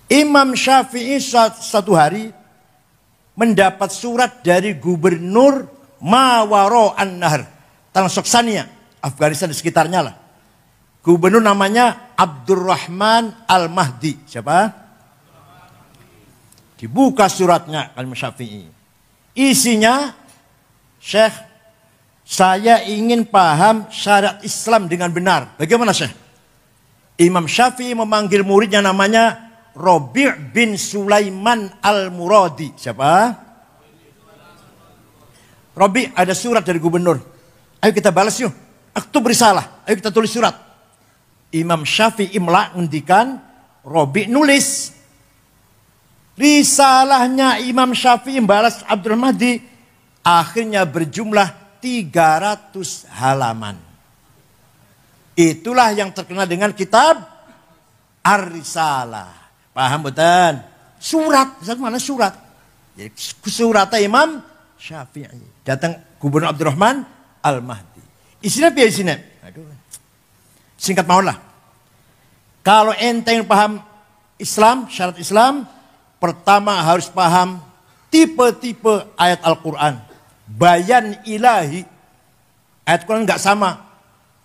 Imam Syafi'i satu hari mendapat surat dari gubernur Mawaro An-Nahr, Transoksania, Afghanistan di sekitarnya lah. Gubernur namanya Abdurrahman Al-Mahdi. Siapa? Dibuka suratnya Imam Syafi'i. Isinya, Syekh, saya ingin paham syariat Islam dengan benar. Bagaimana, Syekh? Imam Syafi'i memanggil muridnya namanya Rabi' bin Sulaiman Al-Muradi. Siapa? Rabi', ada surat dari gubernur. Ayo kita balas yuk. Aktub risalah. Ayo kita tulis surat. Imam Syafi'i ngendikan, Rabi' nulis. Risalahnya Imam Syafi'i balas Abdul Mahdi akhirnya berjumlah 300 halaman. Itulah yang terkenal dengan kitab Ar-Risalah. Paham betul? Surat, mana surat? Suratnya Imam Syafi'i. Datang Gubernur Abdurrahman Al-Mahdi. Isinya apa isinya? Aduh. Singkat maulah. Kalau ente yang paham Islam, syarat Islam, pertama harus paham tipe-tipe ayat Al-Quran. Bayan ilahi. Ayat Quran nggak sama.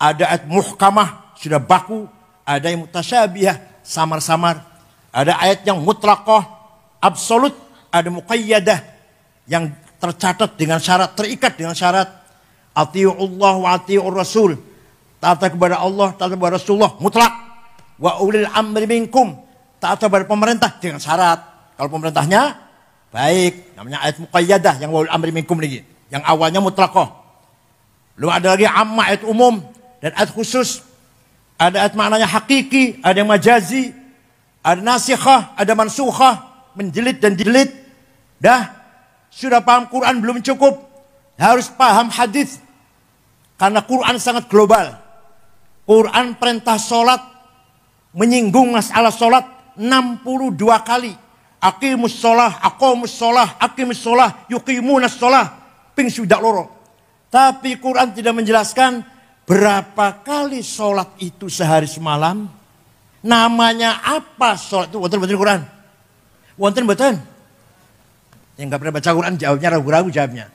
Ada ayat muhkamah, sudah baku. Ada yang mutasyabihah, samar-samar. Ada ayat yang mutlaqah, absolut. Ada muqayyadah, yang tercatat dengan syarat, terikat dengan syarat. Ati'ullah wa ati'ur rasul. Taat kepada Allah, taat kepada Rasulullah, mutlak. Wa ulil amri minkum. Taat kepada pemerintah dengan syarat. Kalau pemerintahnya baik, namanya ayat muqayyadah yang wa ulil amri minkum lagi. Yang awalnya mutlaqah. Lalu ada lagi amma, ayat umum dan ayat khusus. Ada ayat maknanya hakiki, ada yang majazi, ada nasikhah, ada mansukhah, menjelit dan dijelit. Dah, sudah paham Quran belum cukup. Harus paham hadis. Karena Quran sangat global. Quran perintah sholat, menyinggung masalah sholat 62 kali. Aqimus sholah, aqamus sholah, aqimus sholah, yuqimunas sholah. Ping sudah loro. Tapi Quran tidak menjelaskan berapa kali sholat itu sehari semalam. Namanya apa sholat itu? Wonten Quran? Wonten betul? Yang nggak pernah baca Quran jawabnya ragu-ragu jawabnya.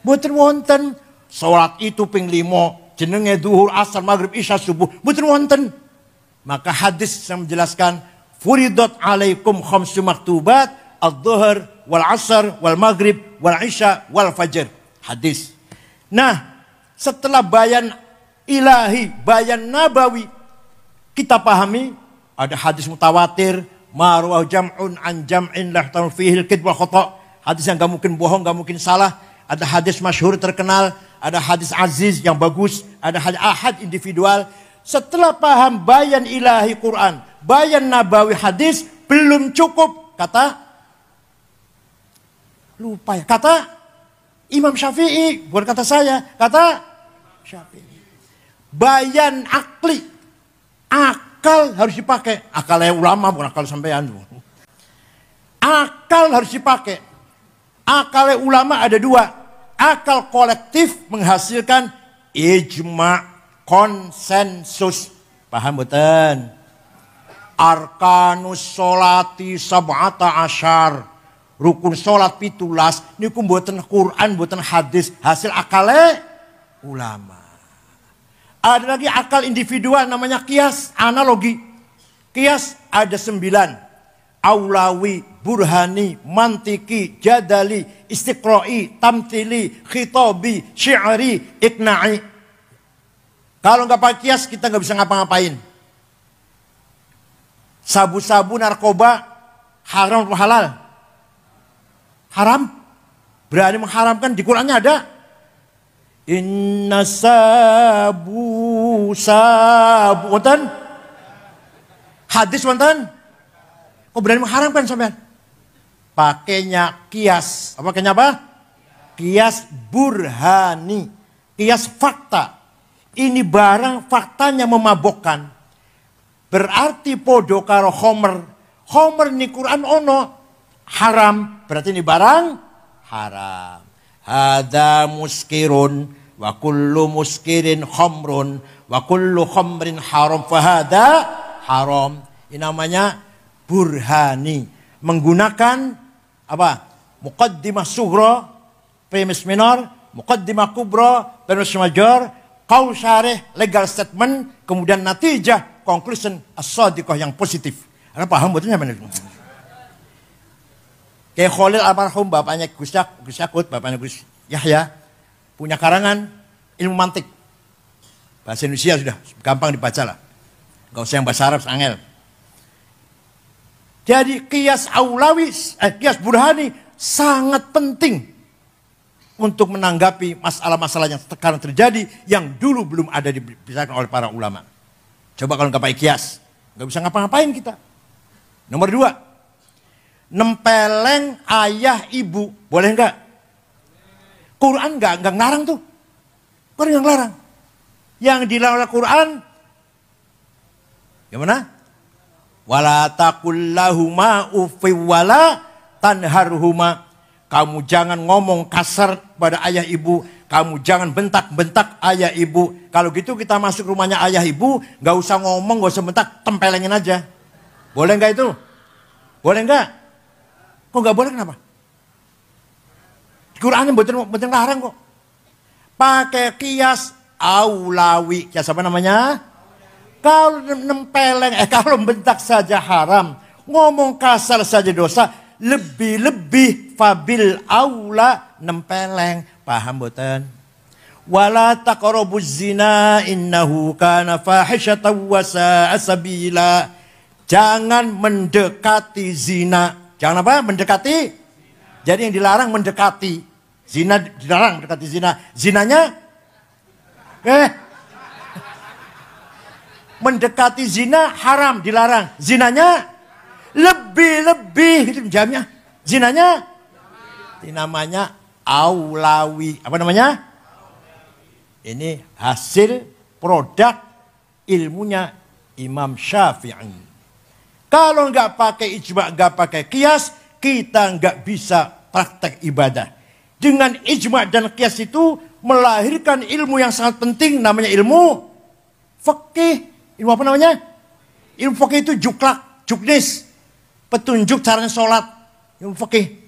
Wonten. Sholat itu ping 5. Jenenge duhur, asar, maghrib, isya, subuh. Betul wonten. Maka hadis yang menjelaskan. Furidat alaikum khamsu maktubat. Al-dhuhr, wal-asar, wal-maghrib, wal-isya, wal-fajr. Hadis. Nah, setelah bayan ilahi, bayan nabawi. Kita pahami. Ada hadis mutawatir. Marwah jam'un an jam'in lahtanul fihil kid wal khata'. Hadis yang gak mungkin bohong, gak mungkin salah. Ada hadis masyhur terkenal. Ada hadis aziz yang bagus, ada hadis ahad individual. Setelah paham bayan ilahi Quran, bayan nabawi hadis, belum cukup. Kata Imam Syafi'i, bukan kata saya, kata Syafi'i. Bayan akli, akal harus dipakai. Akalnya ulama, bukan akal sampean. Akal harus dipakai. Akalnya ulama ada 2. Akal kolektif menghasilkan ijma, konsensus. Paham betul? Arkanus sholati sab'ata asyar. Rukun sholat 17. Ini buatan Quran, buatan hadis. Hasil akalnya ulama. Ada lagi akal individual namanya kias, analogi. Kias ada 9. Aulawi, burhani, mantiki, jadali, istiqra'i, tamtili, khitabi, syi'ri, ikna'i. Kalau nggak pakai kias kita nggak bisa ngapa-ngapain. Sabu-sabu, narkoba, haram atau halal? Haram. Berani mengharamkan, di Qurannya ada. Inna sabu. Wonten? Hadis wonten? Kok berani mengharamkan sampean? Pakainya kias. Pakainya apa? Kias burhani. Kias fakta. Ini barang faktanya memabokkan. Berarti podo karo khomer. Khomer ni Quran ono. Haram. Berarti ini barang haram. Hada muskirun. Wa kullu muskirin khomrun. Wa kullu khomrin haram. Fahada haram. Ini namanya Burhani. Menggunakan apa? Muqaddimah sughra, premis minor, muqaddimah kubra, premis major, qaul syarih, legal statement, kemudian natijah, conclusion, as-sadiqah yang positif. Anda paham betulnya mana? Kayak Khalil almarhum, bapaknya Gus Yakut, bapaknya Gus Yahya, punya karangan ilmu mantik. Bahasa Indonesia sudah gampang dibaca lah. Gak usah yang bahasa Arab, angel. Jadi qiyas aulawi, qiyas burhani sangat penting untuk menanggapi masalah-masalah yang sekarang terjadi yang dulu belum ada dibicarakan oleh para ulama. Coba kalau nggak pakai qiyas, nggak bisa ngapa-ngapain kita. Nomor 2, nempeleng ayah ibu, boleh nggak? Quran nggak ngelarang tuh, Quran nggak ngelarang. Yang dilarang oleh Quran, gimana? Wala taqul lahuma uffi wala tanharhuma. Kamu jangan ngomong kasar pada ayah ibu. Kamu jangan bentak-bentak ayah ibu. Kalau gitu kita masuk rumahnya ayah ibu, nggak usah ngomong, nggak usah bentak, tempelengin aja. Boleh nggak itu? Boleh nggak? Kok nggak boleh, kenapa? Quran betul larang kok. Pakai qiyas aulawi. Qiyas apa namanya? Kalau nempeleng, kalau bentak saja haram, ngomong kasar saja dosa, lebih-lebih fabil aula nempeleng. Paham boten? Wala taqrabuz zina innahu kana fahishatan wa sa'a sabila. Jangan mendekati zina. Jangan apa? Mendekati. Jadi yang dilarang mendekati. Zina dilarang, mendekati zina. Zinanya mendekati zina haram, dilarang. Zinanya lebih-lebih gitu jamnya. Zinanya ini namanya aulawi. Apa namanya? Ini hasil produk ilmunya Imam Syafi'i. Kalau nggak pakai ijma', nggak pakai qiyas, kita nggak bisa praktek ibadah. Dengan ijma' dan qiyas itu melahirkan ilmu yang sangat penting, namanya ilmu fikih. Ilmu apa namanya? Ilmu fikih itu juklak, juknis. Petunjuk caranya sholat. Ilmu fikih.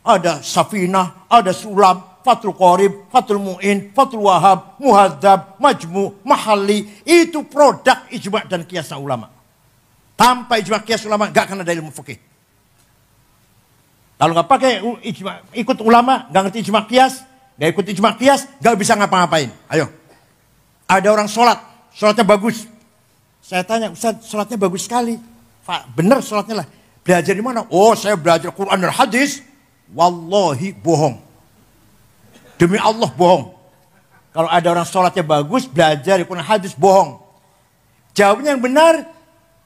Ada Safinah, ada Sulam, Fathul Qorib, Fathul Mu'in, Fathul Wahab, Muhadzab, Majmu, Mahalli. Itu produk ijma' dan qiyas ulama. Tanpa ijma' qiyas ulama, gak akan ada ilmu fikih. Kalau gak pakai ijma', ikut ulama, gak ngerti ijma' qiyas, gak ikut ijma' qiyas, gak bisa ngapa-ngapain. Ayo. Ada orang sholat, sholatnya bagus. Saya tanya, Ustaz, sholatnya bagus sekali. Benar sholatnya lah. Belajar di mana? Oh, saya belajar Quran dan hadis. Wallahi bohong. Demi Allah bohong. Kalau ada orang sholatnya bagus, belajar Quran dan hadis, bohong. Jawabnya yang benar,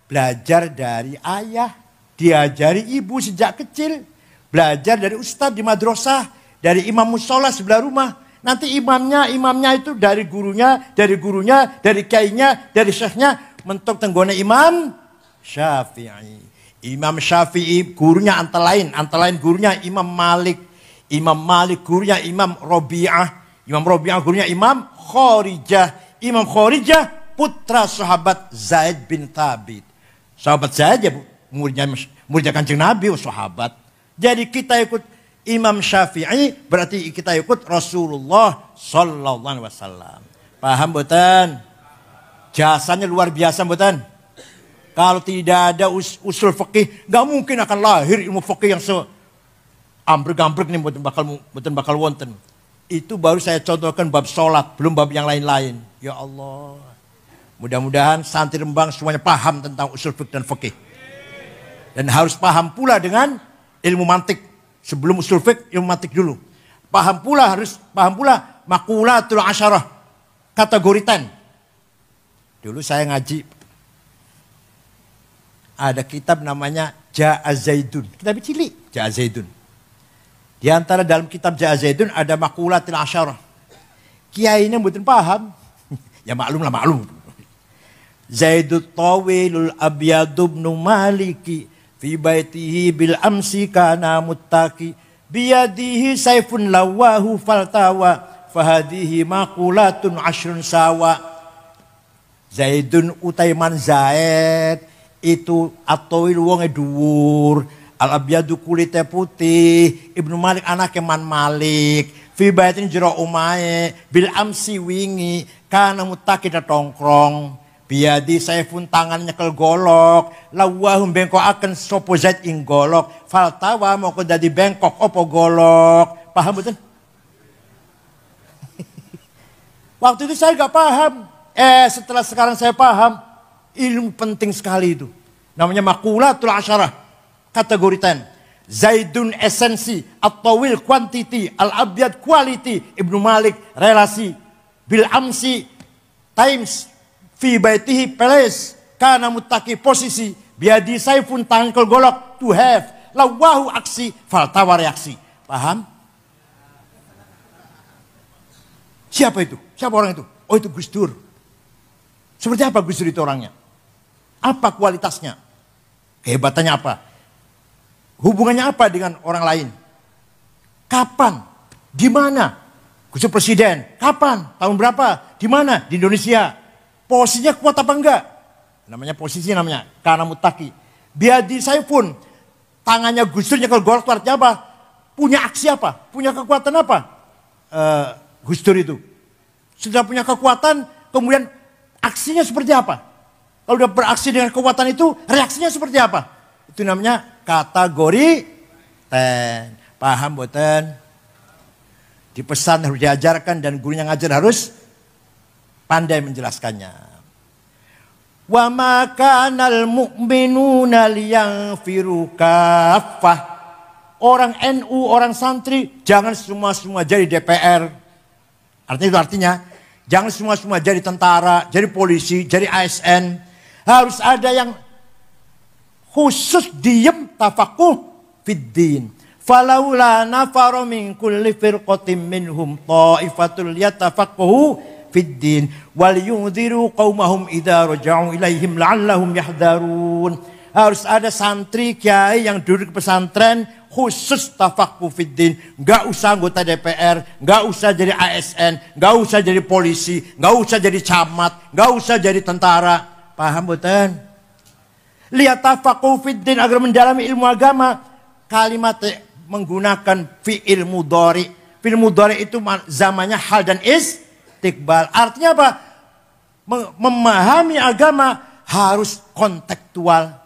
belajar dari ayah, diajari ibu sejak kecil, belajar dari ustadz di madrasah, dari imam musola sebelah rumah. Nanti imamnya itu dari gurunya, dari kiainya, dari syekhnya, mentok tenggone Imam Syafi'i. Imam Syafi'i gurunya antara lain gurunya Imam Malik. Imam Malik gurunya Imam Rabi'ah. Imam Rabi'ah gurunya Imam Kharijah. Imam Kharijah putra sahabat Zaid bin Thabit. Sahabat Zaid ya muridnya Kanjeng Nabi, sahabat. Jadi kita ikut Imam Syafi'i berarti kita ikut Rasulullah sallallahu alaihi wasallam. Paham boten? Jasanya luar biasa boten? Kalau tidak ada usul fikih, nggak mungkin akan lahir ilmu fikih yang ambrek-ambrek nih boten bakal wonten. Itu baru saya contohkan bab sholat, belum bab yang lain-lain. Ya Allah. Mudah-mudahan santri Rembang semuanya paham tentang usul fikih dan fikih. Dan harus paham pula dengan ilmu mantik. Sebelum usul fikih, ilmu mantik dulu. Harus paham pula maqulatul asyarah. Kategori 10. Dulu saya ngaji. Ada kitab namanya Ja'azaidun. Kitab cilik, Ja'azaidun. Di antara dalam kitab Ja'azaidun ada maqulatul asyarah. Kiainya mboten paham. Ya maklum. Zaidut tawilul abyadubnu maliki. Fi baitihi bil amsi kana muttaqi. Biyadihi saifun lawahu faltawa. Fahadihi maqulatun ashrun sawa. Zaidun Utaiman Zaid. Itu At-Tawil wonge dhuwur, Al-Abyadu kulite putih, Ibnu Malik anake Man Malik. Fi baitin jero omahe bil amsi wingi kana muttaqida tongkrong. Biadi saifun tangan nyekel golok, lawahum bengkokaken sapa Zaid ing golok, faltawa moko dadi bengkok apa golok. Paham betul? Waktu itu saya gak paham. Setelah sekarang saya paham, ilmu penting sekali itu. Namanya Maqulatul Asyarah, kategori 10. Zaidun esensi, At-Tawil quantity, Al-Abyad quality, Ibnu Malik relasi, Bil Amsi times, Fi baitihi place, kana muttaqi posisi, biadi saifun tangkel golok to have, lawahu aksi, faltawa reaksi. Paham? Siapa itu? Siapa orang itu? Oh itu Gus Dur. Seperti apa Gus Dur itu orangnya? Apa kualitasnya? Kehebatannya apa? Hubungannya apa dengan orang lain? Kapan? Di mana? Gus Dur presiden. Kapan? Tahun berapa? Di mana? Di Indonesia. Posisinya kuat apa enggak? Namanya posisi namanya. Karena mutaki. Biadi saya pun. Tangannya Gus Dur nyekel golok artinya apa? Punya aksi apa? Punya kekuatan apa? Gus Dur itu. Sudah punya kekuatan. Kemudian aksinya seperti apa? Kalau udah beraksi dengan kekuatan itu. Reaksinya seperti apa? Itu namanya kategori 10. Paham boten? Dipesan harus diajarkan. Dan gurunya ngajar harus pandai menjelaskannya. Wa ma kanal mu'minuna liyanfiru kaffah. Orang NU, orang santri jangan semua jadi DPR. Artinya itu artinya jangan semua jadi tentara, jadi polisi, jadi ASN. Harus ada yang khusus diem tafakuh fiddin. Falaula nafaru min kulli firqatin minhum ta'ifatul yatafaqahu fiddin wal yunziru qaumahum idza raja'u ilaihim la'allahum yahdharun. Harus ada santri kiai yang duduk di pesantren khusus tafaqquh fiddin, enggak usah anggota DPR, enggak usah jadi ASN, enggak usah jadi polisi, enggak usah jadi camat, enggak usah jadi tentara. Paham boten? Lihat tafaqquh fiddin agar mendalami ilmu agama. Kalimat menggunakan fi'il mudhari. Fi'il mudhari itu zamannya hal dan istiqbal. Artinya apa? Memahami agama harus kontekstual.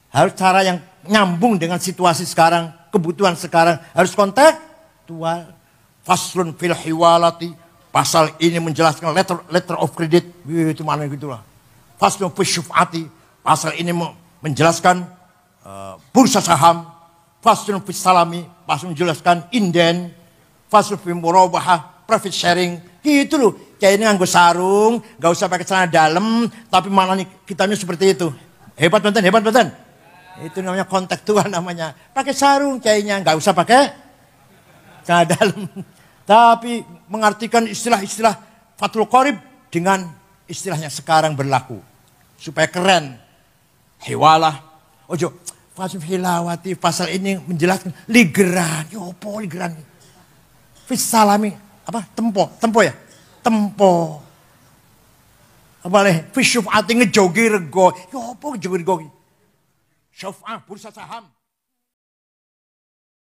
Harus cara yang nyambung dengan situasi sekarang, kebutuhan sekarang. Harus kontekstual. Faslun fil hiwalati. Pasal ini menjelaskan letter of credit. Itu mana gitu lah. Faslun fil syuf'ati. Pasal ini menjelaskan bursa saham. Faslun fil salami. Pasal menjelaskan inden. Faslun fil murabahah. Profit sharing. Gitu loh. Kayak ini nganggo sarung, gak usah pakai celana dalam, tapi malah nih kitanya seperti itu. Hebat betul, hebat betul. Itu namanya kontekstual namanya. Pakai sarung kayaknya, gak usah pakai celana dalam. Tapi mengartikan istilah-istilah Fathul Qorib dengan istilahnya sekarang berlaku. Supaya keren. Hiwalah. Ojo, Fathul Hilawati, pasal ini menjelaskan ligeran. Yopo ligeran. Fisalami, apa? Tempo ya? Tempo. Apa nih? Fisyuf ati ngejogi rego. Ya apa ngejogi rego? Syuf'ah bursa saham.